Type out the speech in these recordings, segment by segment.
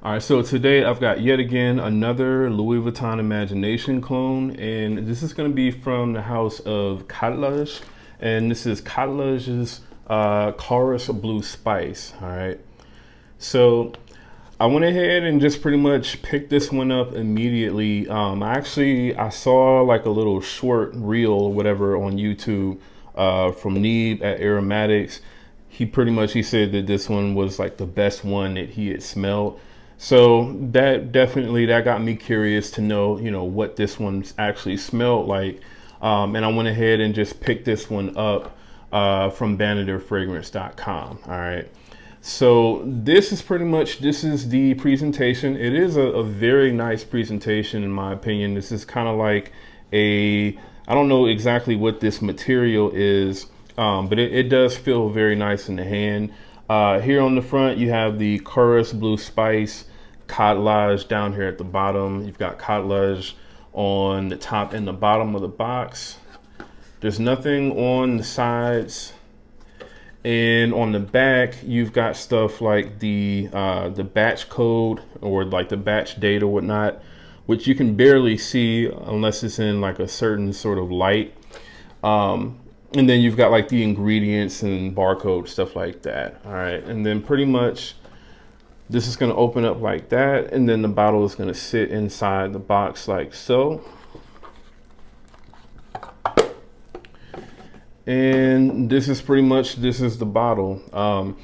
All right, so today I've got yet again another Louis Vuitton Imagination clone, and this is going to be from the house of Khadlaj, and this is Khadlaj's Kaurus Blu Spice. All right, so I went ahead and just pretty much picked this one up immediately. I saw like a little short reel or whatever on YouTube from Neeb at Aromatics. He said that this one was like the best one that he had smelled. So that got me curious to know, what this one's actually smelled like. And I went ahead and just picked this one up from banneterfragrance.com. All right. So this is the presentation. It is a very nice presentation in my opinion. This is kind of like I don't know exactly what this material is, but it does feel very nice in the hand. Here on the front, you have the Kaurus Blu Spice, Khadlaj down here at the bottom. You've got Khadlaj on the top and the bottom of the box. There's nothing on the sides. And on the back, you've got stuff like the batch code or like the batch date or whatnot, which you can barely see unless it's in like a certain sort of light. And then you've got like the ingredients and barcode, stuff like that. All right. And then pretty much this is going to open up like that. And then the bottle is going to sit inside the box like so. And this is the bottle.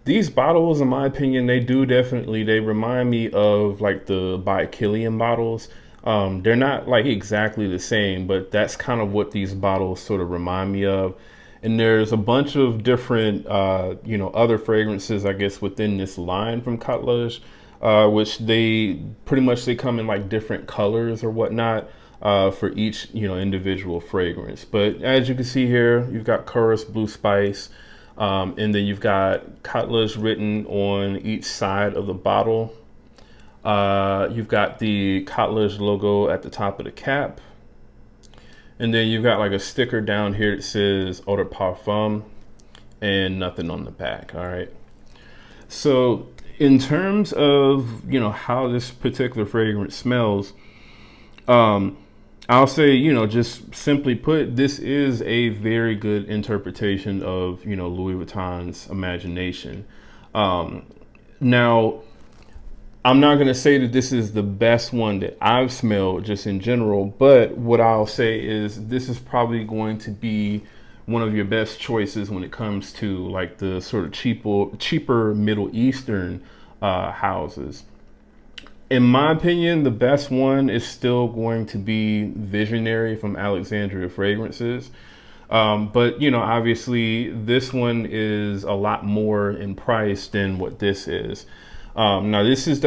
These bottles, in my opinion, they remind me of like the By Kilian bottles. They're not like exactly the same, but that's kind of what these bottles sort of remind me of. And there's a bunch of different, other fragrances, I guess, within this line from Khadlaj, which they come in like different colors or whatnot for each, individual fragrance. But as you can see here, you've got Kaurus Blu Spice, and then you've got Khadlaj written on each side of the bottle. You've got the Khadlaj logo at the top of the cap. And then you've got like a sticker down here that says Eau de Parfum and nothing on the back. All right. So in terms of, how this particular fragrance smells, I'll say, just simply put, this is a very good interpretation of, Louis Vuitton's Imagination. Now, I'm not going to say that this is the best one that I've smelled just in general, but what I'll say is this is probably going to be one of your best choices when it comes to like the sort of cheaper Middle Eastern houses. In my opinion, the best one is still going to be Visionary from Alexandria Fragrances. But, obviously this one is a lot more in price than what this is. Now this is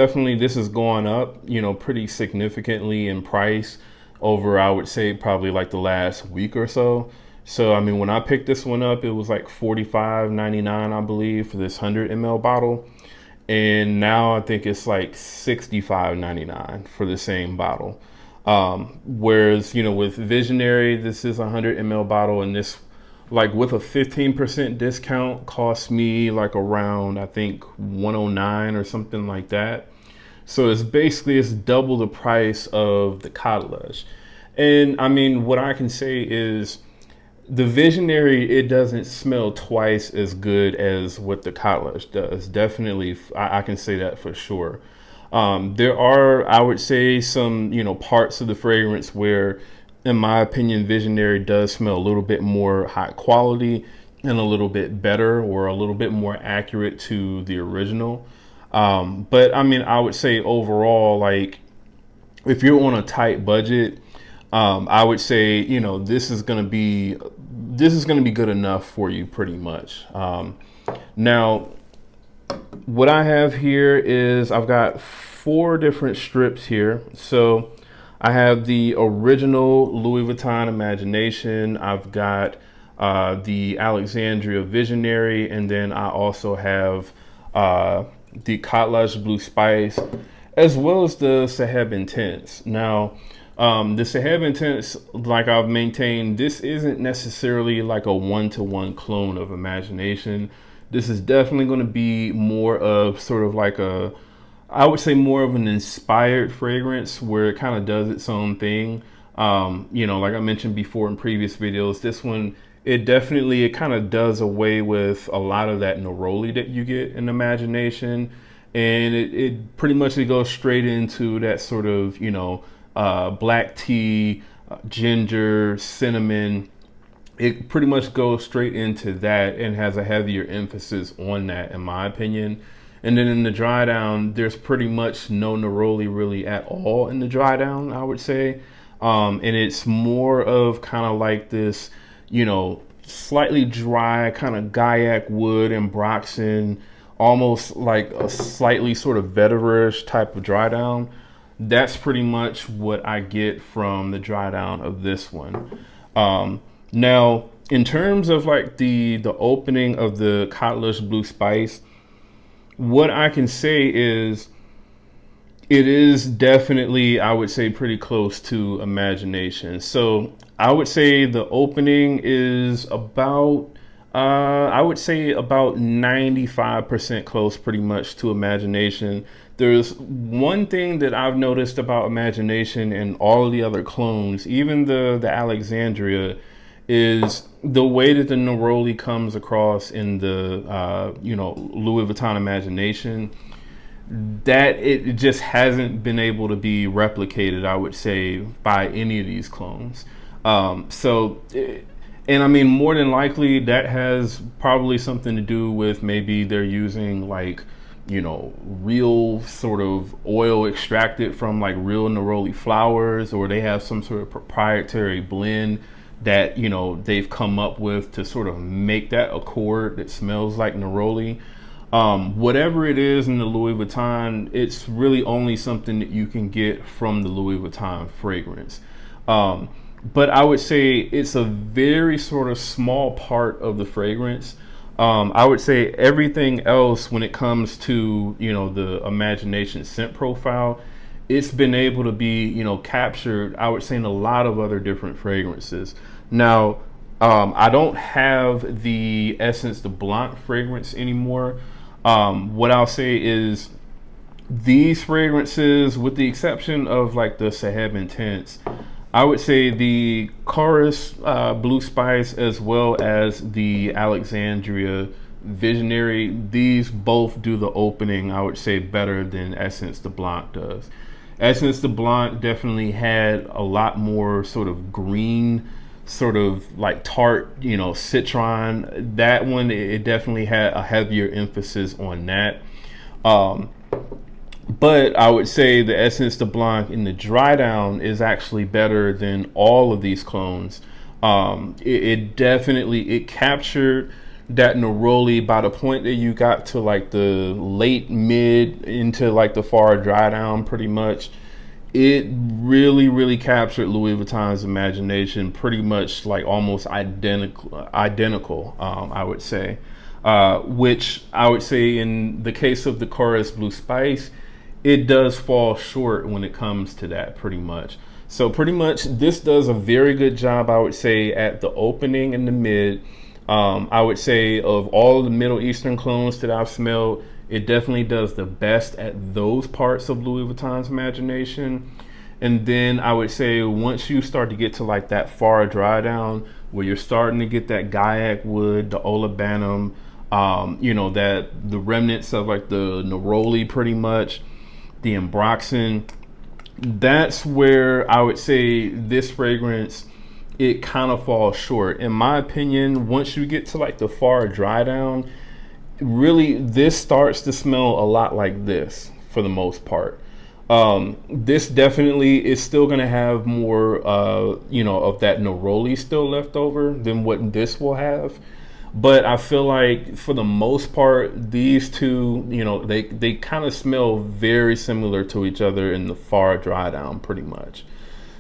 going up, pretty significantly in price over, I would say, probably like the last week or so. So, I mean, when I picked this one up, it was like $45.99, I believe, for this 100 ml bottle. And now I think it's like $65.99 for the same bottle. Whereas, with Visionary, this is a 100 ml bottle, and this, like with a 15% discount, cost me like around, I think, $109 or something like that. So it's double the price of the Khadlaj. And I mean, what I can say is the Visionary, it doesn't smell twice as good as what the Khadlaj does. Definitely, I can say that for sure. There are, I would say, some, parts of the fragrance where, in my opinion, Visionary does smell a little bit more high quality and a little bit better, or a little bit more accurate to the original. But I mean, I would say overall, like if you're on a tight budget, I would say, this is going to be good enough for you pretty much. Now, what I have here is I've got 4 different strips here. So I have the original Louis Vuitton Imagination. I've got the Alexandria Visionary, and then I also have the Khadlaj Blu Spice, as well as the Saheb Intense. Now, the Saheb Intense, like I've maintained, this isn't necessarily like a one-to-one clone of Imagination. This is definitely going to be more of sort of like a I would say more of an inspired fragrance where it kind of does its own thing. You know, like I mentioned before in previous videos, this one, it kind of does away with a lot of that neroli that you get in Imagination. And it pretty much it goes straight into that sort of, you know, black tea, ginger, cinnamon. It pretty much goes straight into that and has a heavier emphasis on that, in my opinion. And then in the dry down, there's pretty much no neroli really at all in the dry down, I would say. And it's more of kind of like this, you know, slightly dry kind of Gaiac wood and Broxen, almost like a slightly sort of veteran-ish type of dry down. That's pretty much what I get from the dry down of this one. Now, in terms of like the opening of the Khadlaj Blu Spice, what I can say is it is definitely, I would say, pretty close to Imagination. So I would say the opening is about, I would say about 95% close pretty much to Imagination. There's one thing that I've noticed about Imagination and all of the other clones, even the Alexandria, is the way that the neroli comes across in the you know, Louis Vuitton Imagination, that it just hasn't been able to be replicated, I would say, by any of these clones. And I mean, more than likely that has probably something to do with maybe they're using like, you know, real sort of oil extracted from like real neroli flowers, or they have some sort of proprietary blend that, you know, they've come up with to sort of make that accord that smells like neroli. Whatever it is in the Louis Vuitton, it's really only something that you can get from the Louis Vuitton fragrance. But I would say it's a very sort of small part of the fragrance. I would say everything else when it comes to, you know, the Imagination scent profile, it's been able to be, you know, captured, I would say, in a lot of other different fragrances. Now, I don't have the Essence de Blanc fragrance anymore. What I'll say is these fragrances, with the exception of like the Saheb Intense, I would say the Kaurus Blu Spice as well as the Alexandria Visionary, these both do the opening, I would say, better than Essence de Blanc does. Essence de Blanc definitely had a lot more sort of green, sort of like tart, you know, citron. That one, it definitely had a heavier emphasis on that. But I would say the Essence de Blanc in the dry down is actually better than all of these clones. It definitely captured that neroli by the point that you got to like the late mid into like the far dry down pretty much. It really captured Louis Vuitton's Imagination pretty much like almost identical, I would say. Which I would say in the case of the Kaurus Blu Spice, it does fall short when it comes to that pretty much. So pretty much this does a very good job, I would say, at the opening and the mid. I would say of all of the Middle Eastern clones that I've smelled, it definitely does the best at those parts of Louis Vuitton's Imagination. And then I would say once you start to get to like that far dry down where you're starting to get that Gaiac wood, the olibanum, you know, that the remnants of like the neroli pretty much, the Ambroxan, that's where I would say this fragrance, it kind of falls short. In my opinion, once you get to like the far dry down, really this starts to smell a lot like this for the most part. This definitely is still going to have more, you know, of that neroli still left over than what this will have. But I feel like for the most part, these two, you know, they kind of smell very similar to each other in the far dry down pretty much.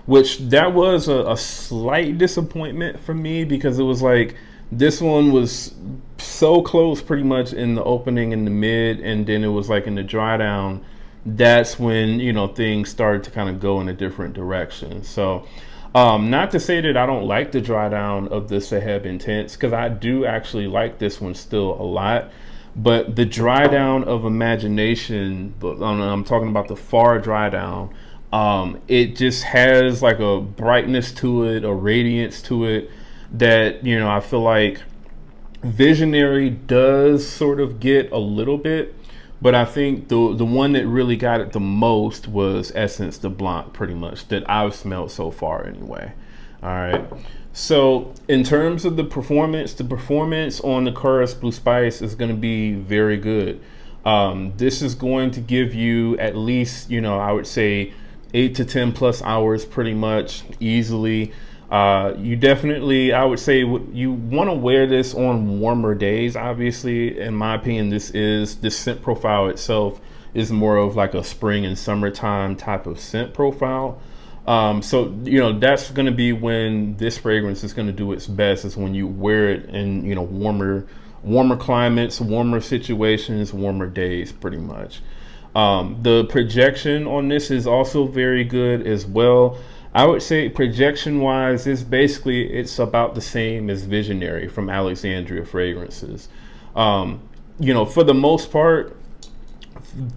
Which that was a slight disappointment for me, because it was like this one was so close pretty much in the opening and the mid, and then it was like in the dry down, that's when, you know, things started to kind of go in a different direction. So not to say that I don't like the dry down of the Saheb Intense, because I do actually like this one still a lot. But the dry down of Imagination, I'm talking about the far dry down, it just has like a brightness to it, a radiance to it that, you know, I feel like Visionary does sort of get a little bit, but I think the one that really got it the most was Essence de Blanc, pretty much, that I've smelled so far anyway. All right. So in terms of the performance on the Kaurus Blu Spice is going to be very good. This is going to give you at least, you know, I would say 8 to 10 plus hours pretty much easily. You definitely, I would say, you want to wear this on warmer days. Obviously, in my opinion, this scent profile itself is more of like a spring and summertime type of scent profile. So, you know, that's going to be when this fragrance is going to do its best, is when you wear it in, you know, warmer climates, warmer situations, warmer days, pretty much. The projection on this is also very good as well. I would say projection wise, it's about the same as Visionary from Alexandria Fragrances. You know, for the most part,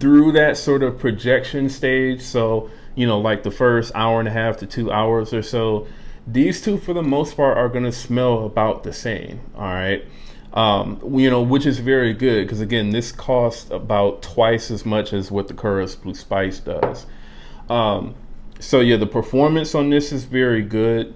through that sort of projection stage, so, you know, like the first hour and a half to 2 hours or so, these two for the most part are going to smell about the same. All right. You know, which is very good, because again, this costs about twice as much as what the Kaurus Blu Spice does. So yeah, the performance on this is very good,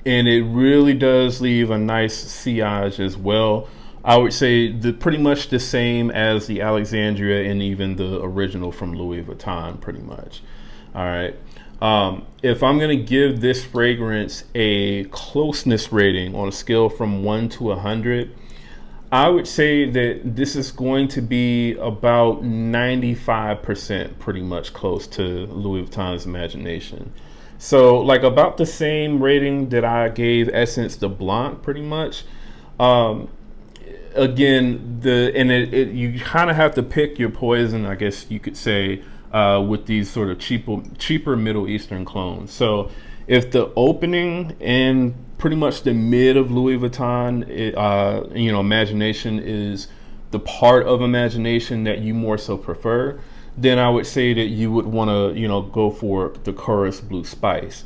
and it really does leave a nice sillage as well. I would say pretty much the same as the Alexandria and even the original from Louis Vuitton, pretty much. All right. If I'm going to give this fragrance a closeness rating on a scale from 1 to 100, I would say that this is going to be about 95% pretty much close to Louis Vuitton's Imagination. So like about the same rating that I gave Essence de Blanc, pretty much. Again, you kind of have to pick your poison, I guess you could say, with these sort of cheaper Middle Eastern clones. So if the opening and pretty much the mid of Louis Vuitton, you know, Imagination is the part of Imagination that you more so prefer, then I would say that you would want to, you know, go for the Kaurus Blu Spice.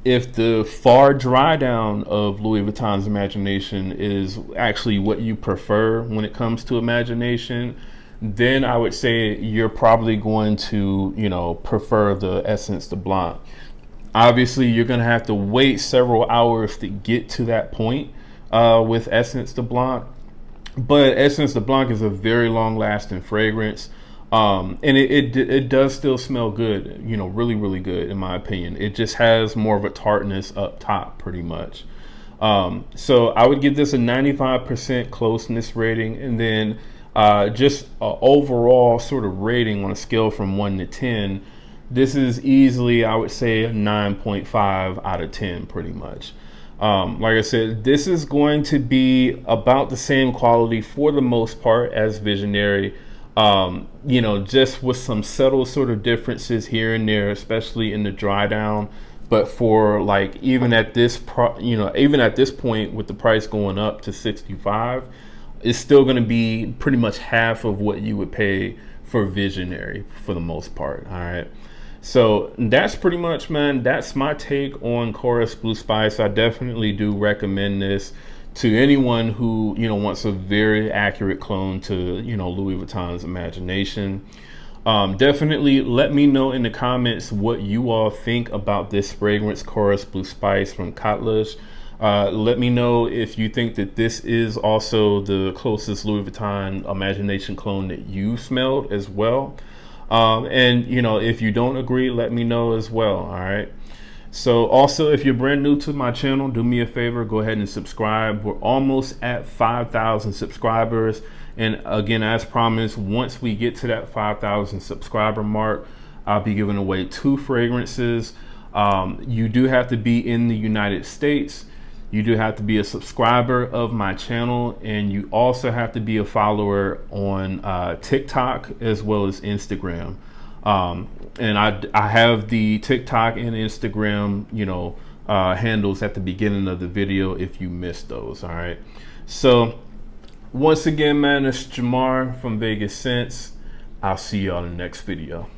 If the far dry down of Louis Vuitton's Imagination is actually what you prefer when it comes to Imagination, then I would say you're probably going to, you know, prefer the Essence de Blanc. Obviously, you're going to have to wait several hours to get to that point with Essence de Blanc. But Essence de Blanc is a very long-lasting fragrance. And it does still smell good, you know, really, really good, in my opinion. It just has more of a tartness up top, pretty much. So I would give this a 95% closeness rating. And then just an overall sort of rating on a scale from 1 to 10, this is easily, I would say, a 9.5 out of 10, pretty much. Like I said, this is going to be about the same quality for the most part as Visionary. You know, just with some subtle sort of differences here and there, especially in the dry down. But for like, even at this point with the price going up to 65, it's still going to be pretty much half of what you would pay for Visionary for the most part. All right. So that's pretty much, man, that's my take on Kaurus Blu Spice. I definitely do recommend this to anyone who, you know, wants a very accurate clone to, you know, Louis Vuitton's Imagination. Definitely let me know in the comments what you all think about this fragrance, Kaurus Blu Spice from Khadlaj. Let me know if you think that this is also the closest Louis Vuitton Imagination clone that you smelled as well. And, you know, if you don't agree, let me know as well. All right. So also, if you're brand new to my channel, do me a favor, go ahead and subscribe. We're almost at 5,000 subscribers. And again, as promised, once we get to that 5,000 subscriber mark, I'll be giving away 2 fragrances. You do have to be in the United States. You do have to be a subscriber of my channel, and you also have to be a follower on TikTok as well as Instagram. And I have the TikTok and Instagram, you know, handles at the beginning of the video if you missed those. All right. So Once again, man, it's Jamar from Vegas Sense. I'll see y'all in the next video.